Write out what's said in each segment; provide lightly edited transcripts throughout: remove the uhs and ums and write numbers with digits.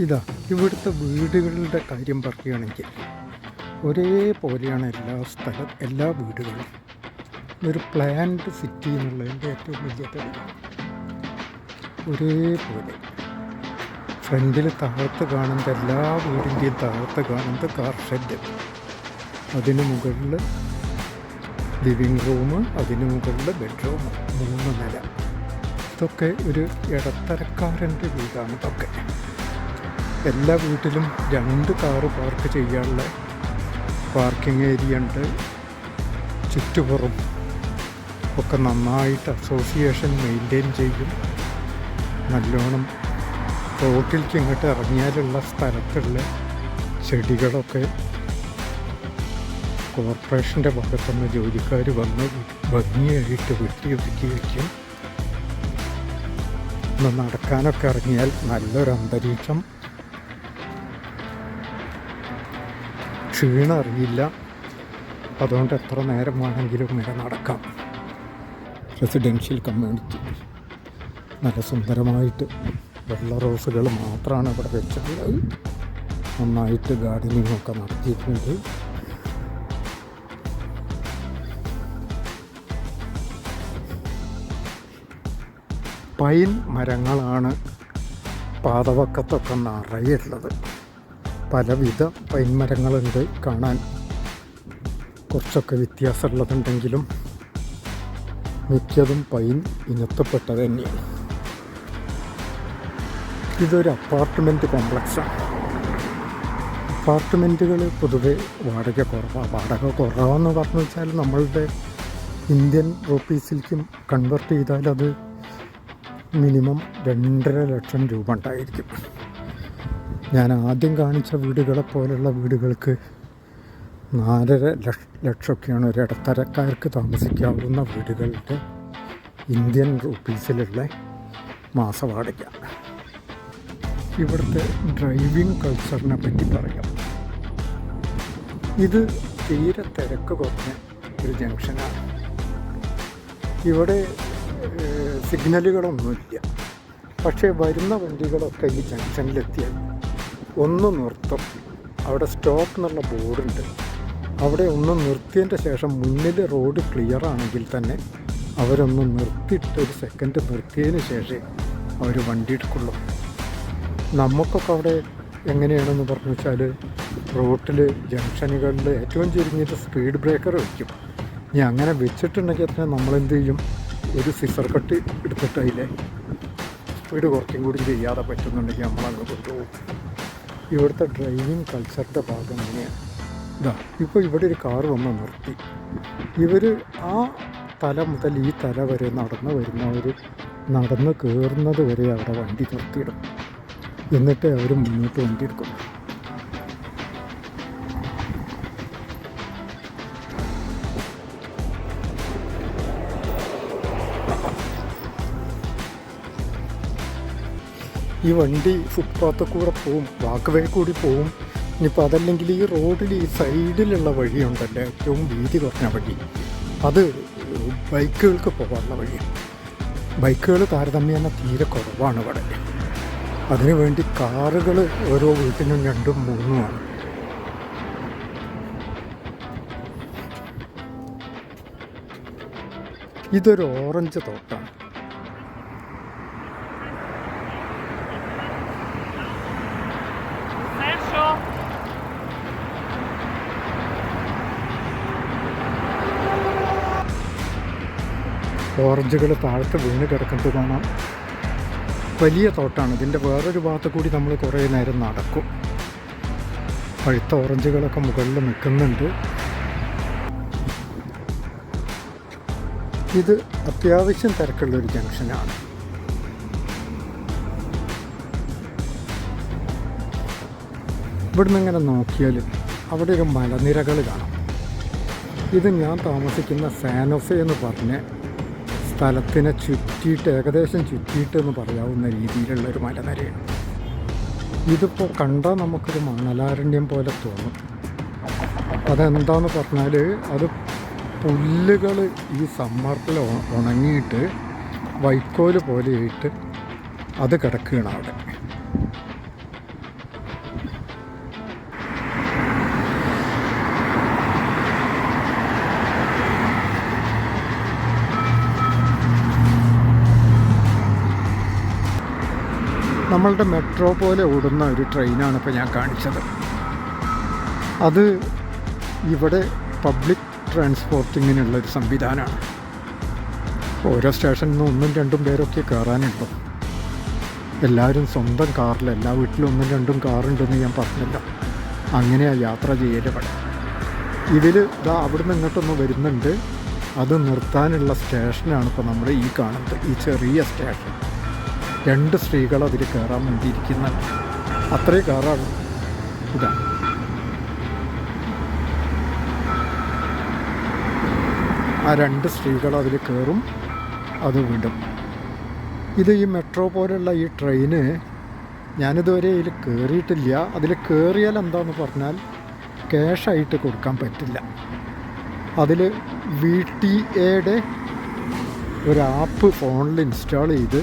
ഇതാ ഇവിടുത്തെ വീടുകളുടെ കാര്യം പറയുകയാണെങ്കിൽ ഒരേപോലെയാണ് എല്ലാ വീടുകളും. ഒരു പ്ലാൻഡ് സിറ്റി എന്നുള്ളതിൻ്റെ ഏറ്റവും വലിയ തെളിവ്. ഒരേപോലെ ഫ്രണ്ടിൽ താഴത്ത് കാണുന്നത് എല്ലാ വീടിൻ്റെയും താഴത്ത് കാണുന്നത് കാർ ഷെഡ്, അതിന് മുകളിൽ ലിവിങ് റൂം, അതിന് മുകളിൽ ബെഡ്റൂം, 3 നില. ഇതൊക്കെ ഒരു ഇടത്തരക്കാരൻ്റെ വീടാണ്. ഇതൊക്കെ എല്ലാ വീട്ടിലും 2 കാറ് പാർക്ക് ചെയ്യാനുള്ള പാർക്കിംഗ് ഏരിയ ഉണ്ട്. ചുറ്റുപുറം ഒക്കെ നന്നായിട്ട് അസോസിയേഷൻ മെയിൻറ്റെയിൻ ചെയ്യും. നല്ലോണം റോട്ടിലേക്ക് ഇങ്ങോട്ട് ഇറങ്ങിയാലുള്ള സ്ഥലത്തുള്ള ചെടികളൊക്കെ കോർപ്പറേഷൻ്റെ ഭാഗത്തുനിന്ന് ജോലിക്കാർ വന്ന് ഭംഗിയായിട്ട് വെട്ടി ഒതുക്കി വയ്ക്കും. ഒന്ന് നടക്കാനൊക്കെ ഇറങ്ങിയാൽ നല്ലൊരു അന്തരീക്ഷം, ക്ഷീണം അറിയില്ല. അതുകൊണ്ട് എത്ര നേരം വേണമെങ്കിലും ഇങ്ങനെ നടക്കാം. റെസിഡൻഷ്യൽ കമ്മ്യൂണിറ്റി നല്ല സുന്ദരമായിട്ട് വെള്ള റോസുകൾ മാത്രമാണ് ഇവിടെ വെച്ചിട്ടുള്ളത്. നന്നായിട്ട് ഗാർഡനിങ്ങൊക്കെ നടത്തിയിട്ടുണ്ട്. പൈൻ മരങ്ങളാണ് പാതവക്കത്തൊക്കെ നിറയുള്ളത്. പലവിധ പൈൻ മരങ്ങളുണ്ട്. കാണാൻ കുറച്ചൊക്കെ വ്യത്യാസമുള്ളതുണ്ടെങ്കിലും മിക്കതും പൈൻ ഇനത്തിൽപ്പെട്ടത് തന്നെയാണ്. ഇതൊരു അപ്പാർട്ട്മെൻറ്റ് കോംപ്ലക്സാണ്. അപ്പാർട്ട്മെൻറ്റുകൾ പൊതുവെ വാടക കുറവാണ്. വാടക കുറവെന്ന് പറഞ്ഞു വെച്ചാൽ നമ്മളുടെ ഇന്ത്യൻ റുപ്പീസിലേക്കും കൺവെർട്ട് ചെയ്താൽ അത് മിനിമം 2.5 ലക്ഷം രൂപ ഉണ്ടായിരിക്കും. ഞാൻ ആദ്യം കാണിച്ച വീടുകളെ പോലുള്ള വീടുകൾക്ക് 4.5 ലക്ഷമൊക്കെയാണ് ഒരു ഇടത്തരക്കാർക്ക് താമസിക്കാവുന്ന വീടുകളുടെ ഇന്ത്യൻ റുപ്പീസിലുള്ള മാസവാടക. ഇവിടുത്തെ ഡ്രൈവിംഗ് കൾച്ചറിനെ പറ്റി പറയാം. ഇത് തീരെ തിരക്ക് കുറഞ്ഞ ഒരു ജംഗ്ഷനാണ്. ഇവിടെ സിഗ്നലുകളൊന്നുമില്ല. പക്ഷേ വരുന്ന വണ്ടികളൊക്കെ ഈ ജംഗ്ഷനിലെത്തിയാൽ ഒന്ന് നിർത്തും. അവിടെ സ്റ്റോപ്പ് എന്നുള്ള ബോർഡുണ്ട്. അവിടെ ഒന്ന് നിർത്തിയതിൻ്റെ ശേഷം മുന്നിൽ റോഡ് ക്ലിയർ ആണെങ്കിൽ തന്നെ അവരൊന്ന് നിർത്തിയിട്ട് 1 സെക്കൻഡ് നിർത്തിയതിന് ശേഷമേ അവർ വണ്ടി എടുക്കുള്ളൂ. നമുക്കൊക്കെ അവിടെ എങ്ങനെയാണെന്ന് പറഞ്ഞു വെച്ചാൽ റോട്ടിൽ ജംഗ്ഷനുകളിൽ ഏറ്റവും ചുരുങ്ങിയിട്ട് സ്പീഡ് ബ്രേക്കർ വയ്ക്കും. ഇനി അങ്ങനെ വെച്ചിട്ടുണ്ടെങ്കിൽ തന്നെ നമ്മളെന്ത് ചെയ്യും, ഒരു സിസർ കട്ട് എടുത്തിട്ട് അതിലെ സ്പീഡ് കുറച്ചും കൂടി ചെയ്യാതെ പറ്റുന്നുണ്ടെങ്കിൽ നമ്മളങ്ങ് കൊണ്ടുപോകും. ഇവിടുത്തെ ഡ്രൈവിംഗ് കൾച്ചറിൻ്റെ ഭാഗം എങ്ങനെയാണ്? ഇപ്പോൾ ഇവിടെ ഒരു കാറ് വന്ന് നിർത്തി. ഇവർ ആ തല മുതൽ ഈ തല വരെ നടന്ന് വരുന്നവർ നടന്ന് കയറുന്നത് വരെ അവിടെ വണ്ടി നിർത്തിയിടും. എന്നിട്ട് അവർ മുന്നോട്ട് വണ്ടി എടുക്കും. ഈ വണ്ടി ഫുട്പാത്തിൽ കൂടെ പോവും, വാക്ക് വേ കൂടി പോവും. ഇനിയിപ്പോൾ അതല്ലെങ്കിൽ ഈ റോഡിൽ ഈ സൈഡിലുള്ള വഴിയുണ്ടല്ലോ, ഏറ്റവും വീതി കുറഞ്ഞ വഴി, അത് ബൈക്കുകൾക്ക് പോകാനുള്ള വഴിയാണ്. ബൈക്കുകൾ താരതമ്യേന തീരെ കുറവാണ് ഇവിടെ. അതിനുവേണ്ടി കാറുകൾ ഓരോ വീട്ടിനും 2ഉം 3ഉമാണ്. ഇതൊരു ഓറഞ്ച് തോട്ടമാണ്. ഓറഞ്ചുകൾ താഴത്ത് വീണ് കിടക്കുന്നത് കാണാം. വലിയ തോട്ടാണ്. ഇതിൻ്റെ വേറൊരു ഭാഗത്ത് കൂടി നമ്മൾ കുറേ നേരം നടക്കും. പഴുത്ത ഓറഞ്ചുകളൊക്കെ മുകളിൽ നിൽക്കുന്നുണ്ട്. ഇത് അത്യാവശ്യം തിരക്കുള്ളൊരു ജംഗ്ഷനാണ്. ഇവിടുന്ന് ഇങ്ങനെ നോക്കിയാൽ അവിടെ ഒരു മലനിരകൾ കാണാം. ഇത് ഞാൻ താമസിക്കുന്ന സാനോഫെ എന്ന് പറഞ്ഞ സ്ഥലത്തിനെ ചുറ്റിയിട്ട്, ഏകദേശം ചുറ്റിയിട്ട് എന്ന് പറയാവുന്ന രീതിയിലുള്ളൊരു മലനിരയാണ്. ഇതിപ്പോൾ കണ്ടാൽ നമുക്കൊരു മണലാരണ്യം പോലെ തോന്നും. അതെന്താന്ന് പറഞ്ഞാൽ അത് പുല്ലുകൾ ഈ സമ്മറിൽ ഉണങ്ങിയിട്ട് വൈക്കോല് പോലെയായിട്ട് അത് കിടക്കുകയാണ് അവിടെ. നമ്മളുടെ മെട്രോ പോലെ ഓടുന്ന ഒരു ട്രെയിനാണ് ഇപ്പോൾ ഞാൻ കാണിച്ചത്. അത് ഇവിടെ പബ്ലിക് ട്രാൻസ്പോർട്ടിങ്ങിനുള്ളൊരു സംവിധാനമാണ്. ഓരോ സ്റ്റേഷനിൽ നിന്ന് 1-2 പേരൊക്കെ കയറാനുണ്ടോ. എല്ലാവരും സ്വന്തം കാറിൽ, എല്ലാ വീട്ടിലും 1-2 കാറുണ്ടെന്ന് ഞാൻ പറഞ്ഞല്ലോ. അങ്ങനെയാണ് യാത്ര ചെയ്യലിവിടെ. ഇതിൽ ഇതാ അവിടുന്ന് ഇങ്ങോട്ടൊന്ന് വരുന്നുണ്ട്. അത് നിർത്താനുള്ള സ്റ്റേഷനാണ് ഇപ്പോൾ നമ്മൾ ഈ കാണുന്നത്, ഈ ചെറിയ സ്റ്റേഷൻ. 2 സ്ത്രീകൾ അതിൽ കയറാൻ വേണ്ടിയിരിക്കുന്നുണ്ട്. അത്രയും കാറാണ്. ഇതാ ആ 2 സ്ത്രീകൾ അതിൽ കയറും, അത് വിടും. ഇത് ഈ മെട്രോ പോലുള്ള ഈ ട്രെയിന് ഞാനിതുവരെ ഇതിൽ കയറിയിട്ടില്ല. അതിൽ കയറിയാൽ എന്താണെന്ന് പറഞ്ഞാൽ ക്യാഷായിട്ട് കൊടുക്കാൻ പറ്റില്ല. അതിൽ VTA ഒരു ആപ്പ് ഫോണിൽ ഇൻസ്റ്റാൾ ചെയ്ത്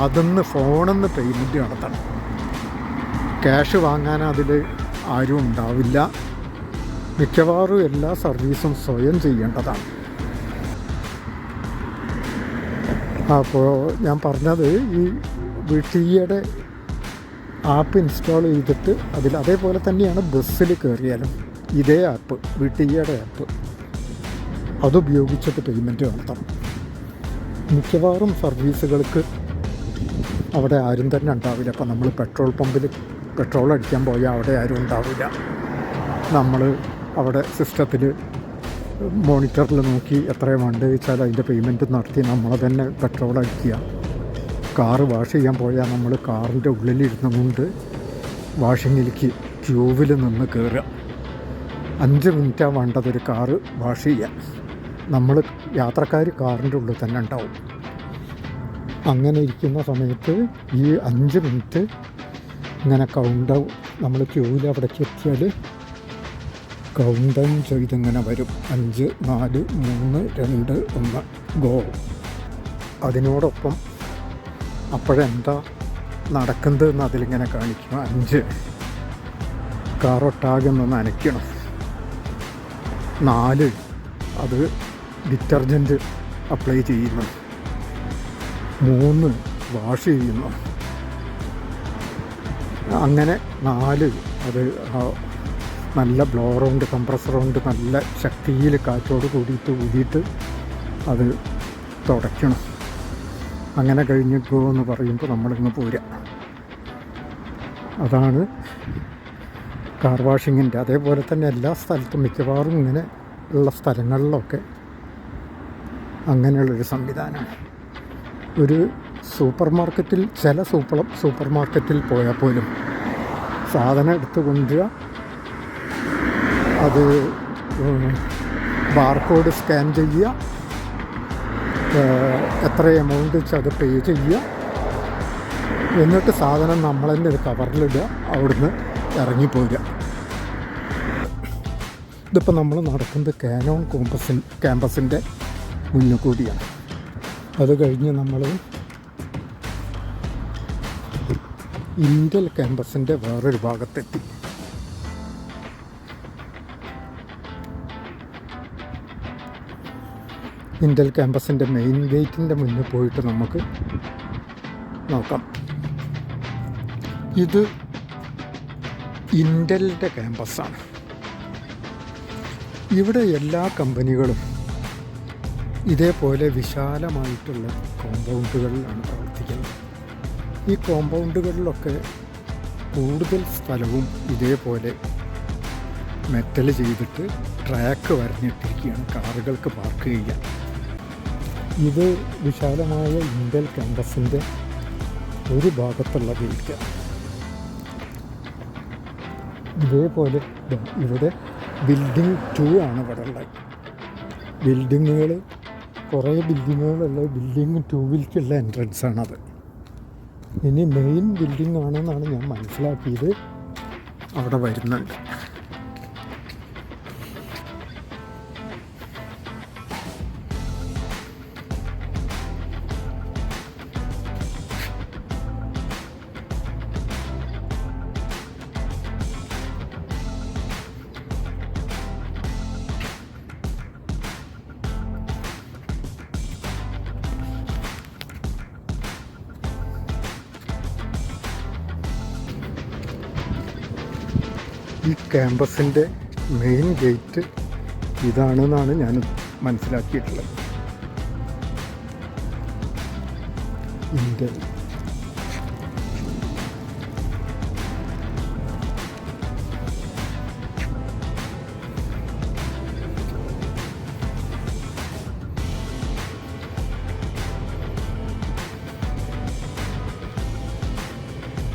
അതിന്ന് ഫോണിൽ നിന്ന് പേയ്മെൻറ്റ് നടത്തണം. ക്യാഷ് വാങ്ങാൻ അതിൽ ആരും ഉണ്ടാവില്ല. മിക്കവാറും എല്ലാ സർവീസും സ്വയം ചെയ്യേണ്ടതാണ്. അപ്പോൾ ഞാൻ പറഞ്ഞത് ഈ VTA ആപ്പ് ഇൻസ്റ്റാൾ ചെയ്തിട്ട് അതേപോലെ തന്നെയാണ് ബസ്സിൽ കയറിയാലും ഇതേ ആപ്പ്, VTA ആപ്പ്, അതുപയോഗിച്ചിട്ട് പേയ്മെൻറ്റ് നടത്താം. മിക്കവാറും സർവീസുകൾക്ക് അവിടെ ആരും തന്നെ ഉണ്ടാവില്ല. അപ്പോൾ നമ്മൾ പെട്രോൾ പമ്പിൽ പെട്രോൾ അടിക്കാൻ പോയാൽ അവിടെ ആരും ഉണ്ടാവില്ല. നമ്മൾ അവിടെ സിസ്റ്റത്തിൽ മോണിറ്ററിൽ നോക്കി എത്രയാണ് വേണ്ടത് വെച്ചാൽ അതിൻ്റെ പേയ്മെൻറ്റ് നടത്തി നമ്മൾ തന്നെ പെട്രോൾ അടിക്കുക. കാറ് വാഷ് ചെയ്യാൻ പോയാൽ നമ്മൾ കാറിൻ്റെ ഉള്ളിലിരുന്നു കൊണ്ട് വാഷിങ്ങിലേക്ക് ക്യൂവിൽ നിന്ന് കയറുക. 5 മിനിറ്റാണ് വേണ്ടതൊരു കാറ് വാഷ് ചെയ്യാൻ. നമ്മൾ യാത്രക്കാർ കാറിൻ്റെ ഉള്ളിൽ തന്നെ ഉണ്ടാവും. അങ്ങനെ ഇരിക്കുന്ന സമയത്ത് ഈ 5 മിനിറ്റ് ഇങ്ങനെ നമ്മൾ ക്യൂവിൽ അവിടേക്ക് എത്തിയാൽ കൗണ്ട് ഡൗൺ ചെയ്തിങ്ങനെ വരും. 5, 4, 3, 2, 1 ഗോ. അതിനോടൊപ്പം അപ്പോഴെന്താ നടക്കുന്നതെന്ന് അതിലിങ്ങനെ കാണിക്കണം. 5 കാറൊട്ടാകെ ഒന്ന് നനയ്ക്കണം. 4 അത് ഡിറ്റർജൻറ്റ് അപ്ലൈ ചെയ്യുന്നു. 3 വാഷ് ചെയ്യുന്നു. അങ്ങനെ 4 അത് നല്ല ബ്ലോർ കൊണ്ട്, കംപ്രസർ കൊണ്ട് നല്ല ശക്തിയിൽ കാറ്റോട് കൂടിയിട്ട് അത് തുടയ്ക്കണം. അങ്ങനെ കഴിഞ്ഞിട്ടോ എന്ന് പറയുമ്പോൾ നമ്മളിങ്ങ് പോരുക. അതാണ് കാർ വാഷിങ്ങിൻ്റെ. അതേപോലെ തന്നെ എല്ലാ സ്ഥലത്തും മിക്കവാറും ഇങ്ങനെ ഉള്ള സ്ഥലങ്ങളിലൊക്കെ അങ്ങനെയുള്ളൊരു സംവിധാനമാണ്. ഒരു സൂപ്പർ മാർക്കറ്റിൽ, ചില സൂപ്പർ മാർക്കറ്റിൽ പോയാൽ പോലും സാധനം എടുത്ത് കൊണ്ടുവരിക, അത് ബാർകോഡ് സ്കാൻ ചെയ്യുക, എത്ര എമൗണ്ട് വെച്ച് അത് പേ ചെയ്യുക, എന്നിട്ട് സാധനം നമ്മൾ തന്നെ ഒരു കവറിലിടുക, അവിടുന്ന് ഇറങ്ങിപ്പോരുക. ഇതിപ്പോൾ നമ്മൾ നടക്കുന്നത് കാനോൺ ക്യാമ്പസിൻ്റെ മുന്നിൽ കൂടിയാണ്. അത് കഴിഞ്ഞ് നമ്മൾ ഇന്റൽ ക്യാമ്പസിൻ്റെ വേറൊരു ഭാഗത്തെത്തി. ഇന്റൽ ക്യാമ്പസിൻ്റെ മെയിൻ ഗേറ്റിൻ്റെ മുന്നിൽ പോയിട്ട് നമുക്ക് നോക്കാം. ഇത് ഇന്റലിൻ്റെ ക്യാമ്പസാണ്. ഇവിടെ എല്ലാ കമ്പനികളും ഇതേപോലെ വിശാലമായിട്ടുള്ള കോമ്പൗണ്ടുകളിലാണ് പ്രവർത്തിക്കുന്നത്. ഈ കോമ്പൗണ്ടുകളിലൊക്കെ കൂടുതൽ സ്ഥലവും ഇതേപോലെ മെറ്റൽ ചെയ്തിട്ട് ട്രാക്ക് വരഞ്ഞിട്ടിരിക്കുകയാണ് കാറുകൾക്ക് പാർക്ക് ചെയ്യാൻ. ഇത് വിശാലമായ ഇന്റൽ ക്യാമ്പസിൻ്റെ ഒരു ഭാഗത്തുള്ള ഗേറ്റ്. ഇതേപോലെ ഇവിടെ ബിൽഡിംഗ് 2 ആണ് ഇവിടെ ഉള്ളത്. ബിൽഡിങ്ങുകൾ, കുറേ ബിൽഡിങ്ങുകളുള്ള ബിൽഡിംഗ് 2-ലേക്കുള്ള എൻട്രൻസാണത്. ഇനി മെയിൻ ബിൽഡിംഗ് ആണെന്നാണ് ഞാൻ മനസ്സിലാക്കിയത്. അവിടെ വരുന്നുണ്ട്. ഈ ക്യാമ്പസിൻ്റെ മെയിൻ ഗേറ്റ് ഇതാണെന്നാണ് ഞാൻ മനസ്സിലാക്കിയിട്ടുള്ളത്. ഇന്റൽ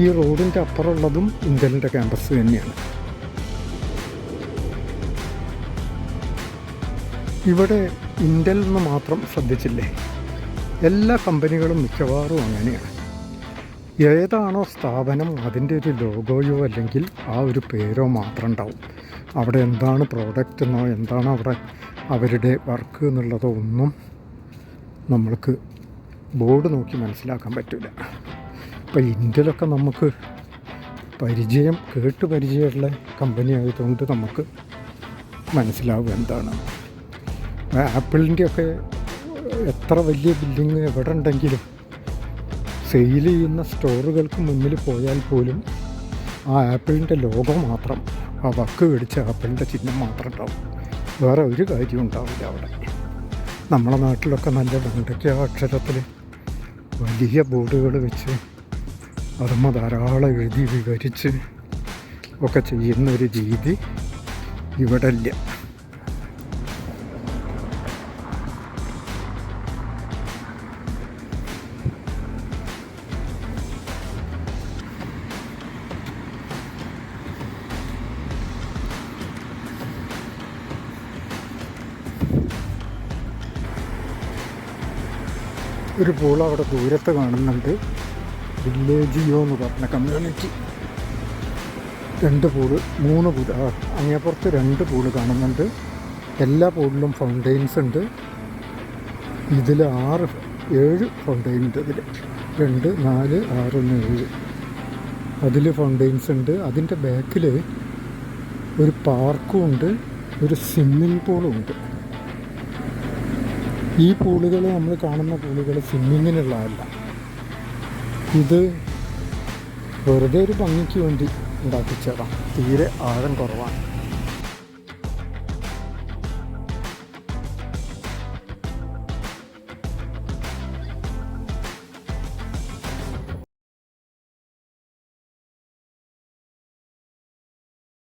ഈ റോഡിൻ്റെ അപ്പുറമുള്ളതും ഇന്റലിൻ്റെ ക്യാമ്പസ് തന്നെയാണ്. ഇവിടെ ഇന്റൽ എന്ന് മാത്രം ശ്രദ്ധിച്ചില്ലേ, എല്ലാ കമ്പനികളും മിക്കവാറും അങ്ങനെയാണ്. ഏതാണോ സ്ഥാപനം അതിൻ്റെ ഒരു ലോഗോയോ അല്ലെങ്കിൽ ആ ഒരു പേരോ മാത്രം ഉണ്ടാവും. അവിടെ എന്താണ് പ്രോഡക്റ്റ് എന്നോ എന്താണ് അവിടെ അവരുടെ വർക്ക് എന്നുള്ളതോ ഒന്നും നമ്മൾക്ക് ബോർഡ് നോക്കി മനസ്സിലാക്കാൻ പറ്റില്ല. ഇപ്പോൾ ഇന്ത്യയിലൊക്കെ നമുക്ക് കേട്ട് പരിചയമുള്ള കമ്പനി ആയതുകൊണ്ട് നമുക്ക് മനസ്സിലാവും എന്താണ്. ആപ്പിളിൻ്റെയൊക്കെ എത്ര വലിയ ബിൽഡിങ് എവിടെ ഉണ്ടെങ്കിലും സെയിൽ ചെയ്യുന്ന സ്റ്റോറുകൾക്ക് മുന്നിൽ പോയാൽ പോലും ആ ആപ്പിളിൻ്റെ ലോഗോ മാത്രം, ആ വക്ക് പിടിച്ച ആപ്പിളിൻ്റെ ചിഹ്നം മാത്രം ഉണ്ടാവും. വേറെ ഒരു കാര്യവും ഉണ്ടാവില്ല അവിടെ. നമ്മളെ നാട്ടിലൊക്കെ നല്ല വെണ്ടയ്ക്ക അക്ഷരത്തിൽ വലിയ ബോർഡുകൾ വെച്ച് അതുമ്മ ധാരാളം എഴുതി വിവരിച്ച് ഒക്കെ ചെയ്യുന്നൊരു രീതി ഇവിടെ ഇല്ല. ഒരു പൂൾ അവിടെ ദൂരത്ത് കാണുന്നുണ്ട്, വില്ലേജിയോ എന്ന് പറഞ്ഞ കമ്മ്യൂണിറ്റി. 2 പൂള് 3 പൂള് അങ്ങേപ്പുറത്ത് 2 പൂള് കാണുന്നുണ്ട്. എല്ലാ പൂളിലും ഫൗണ്ടെയിൻസ് ഉണ്ട്. ഇതിൽ 7 ഫൗണ്ടെയിൻ ഉണ്ട്. ഇതിൽ 2, 4, 6, 7 അതിൽ ഫൗണ്ടെയിൻസ് ഉണ്ട്. അതിൻ്റെ ബാക്കിൽ ഒരു പാർക്കും ഉണ്ട്, ഒരു സ്വിമ്മിംഗ് പൂളും ഉണ്ട്. ഈ പൂളുകൾ നമ്മൾ കാണുന്ന പൂളുകൾ സ്വിമ്മിങ്ങിനുള്ളതല്ല. ഇത് വെറുതെ ഒരു ഭംഗിക്ക് വേണ്ടി ഉണ്ടാക്കിച്ചതാണ്. തീരെ ആഴം കുറവാണ്.